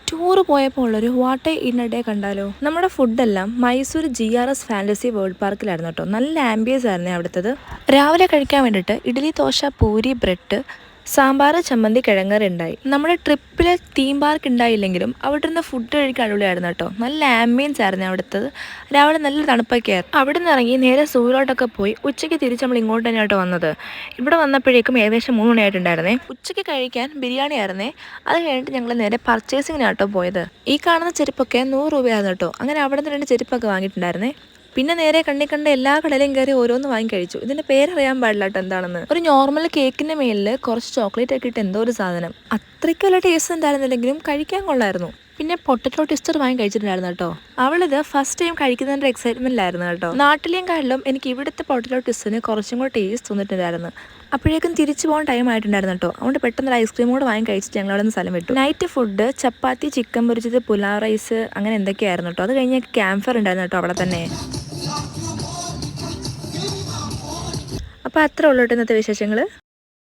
Tour പോയപ്പോൾ ഉള്ളൊരു what in A day കണ്ടാലോ. നമ്മുടെ ഫുഡെല്ലാം മൈസൂർ GRS ഫാൻറ്റസി വേൾഡ് പാർക്കിലായിരുന്നു കേട്ടോ. നല്ല ആംബിയൻസ് ആയിരുന്നേ അവിടുത്തത്. രാവിലെ കഴിക്കാൻ വേണ്ടിയിട്ട് ഇഡ്ഡലി, ദോശ, പൂരി, ബ്രെഡ്, സാമ്പാർ, ചമ്മന്തി, കിഴങ്ങറി ഉണ്ടായി. നമ്മുടെ ട്രിപ്പിലെ തീം പാർക്ക് ഉണ്ടായില്ലെങ്കിലും അവിടെ നിന്ന് ഫുഡ് കഴിക്കാൻ അടിപൊളിയായിരുന്നു കേട്ടോ. നല്ല ആംബിയൻസ് ആയിരുന്നു അവിടുത്തത്. രാവിലെ നല്ല തണുപ്പൊക്കെ ആയിരുന്നു. അവിടെ നിന്ന് ഇറങ്ങി നേരെ സൂയിലോട്ടൊക്കെ പോയി ഉച്ചയ്ക്ക് തിരിച്ച് നമ്മൾ ഇങ്ങോട്ട് തന്നെയാട്ടോ വന്നത്. ഇവിടെ വന്നപ്പോഴേക്കും ഏകദേശം 3 മണിയായിട്ടുണ്ടായിരുന്നേ. ഉച്ചയ്ക്ക് കഴിക്കാൻ ബിരിയാണി ആയിരുന്നേ. അത് കഴിഞ്ഞിട്ട് ഞങ്ങൾ നേരെ പർച്ചേസിങ്ങിനാട്ടോ പോയത്. ഈ കാണുന്ന ചെരുപ്പൊക്കെ 100 രൂപയായിരുന്നു കേട്ടോ. അങ്ങനെ അവിടെ നിന്ന് 2 ചെരുപ്പൊക്കെ വാങ്ങിയിട്ടുണ്ടായിരുന്നേ. പിന്നെ നേരെ കണ്ട എല്ലാ കടയിലും കയറി ഓരോന്ന് വാങ്ങി കഴിച്ചു. ഇതിന്റെ പേരറിയാൻ പാടില്ല കേട്ടോ എന്താണെന്ന്. ഒരു നോർമൽ കേക്കിന്റെ മേലിൽ കുറച്ച് ചോക്ലേറ്റ് ഒക്കെ ഇട്ട് എന്തോ ഒരു സാധനം. അത്രയ്ക്ക് വല്ല ടേസ്റ്റ് ഉണ്ടായിരുന്നില്ലെങ്കിലും കഴിക്കാൻ കൊള്ളായിരുന്നു. പിന്നെ പൊട്ടറ്റോ ട്വിസ്റ്റർ വാങ്ങി കഴിച്ചിട്ടുണ്ടായിരുന്നു കേട്ടോ. അവളിത് ഫസ്റ്റ് ടൈം കഴിക്കുന്നതിന്റെ എക്സൈറ്റ്മെന്റിലായിരുന്നു കേട്ടോ. നാട്ടിലെയും കാട്ടിലും എനിക്ക് ഇവിടുത്തെ പൊട്ടറ്റോ ട്വിസ്റ്ററിന് കുറച്ചും കൂടെ ടേസ്റ്റ് തോന്നിട്ടുണ്ടായിരുന്നു. അപ്പോഴേക്കും തിരിച്ചു പോകാൻ ടൈം ആയിട്ടുണ്ടായിരുന്നു കേട്ടോ. അതുകൊണ്ട് പെട്ടെന്ന് ഐസ്ക്രീം കൂടെ വാങ്ങി കഴിച്ചിട്ട് ഞങ്ങൾ അവിടെ നിന്ന് സ്ഥലം വിട്ടു. നൈറ്റ് ഫുഡ് ചപ്പാത്തി, ചിക്കൻ പൊരിച്ചത്, പുലാവ് റൈസ് അങ്ങനെ എന്തൊക്കെയായിരുന്നു കേട്ടോ. അത് കഴിഞ്ഞ് ക്യാമ്പ് ഫയർ ഉണ്ടായിരുന്നു കേട്ടോ അവിടെ തന്നെ. അപ്പോൾ അത്ര ഉള്ളൂ കേട്ടോ ഇന്നത്തെ വിശേഷങ്ങൾ.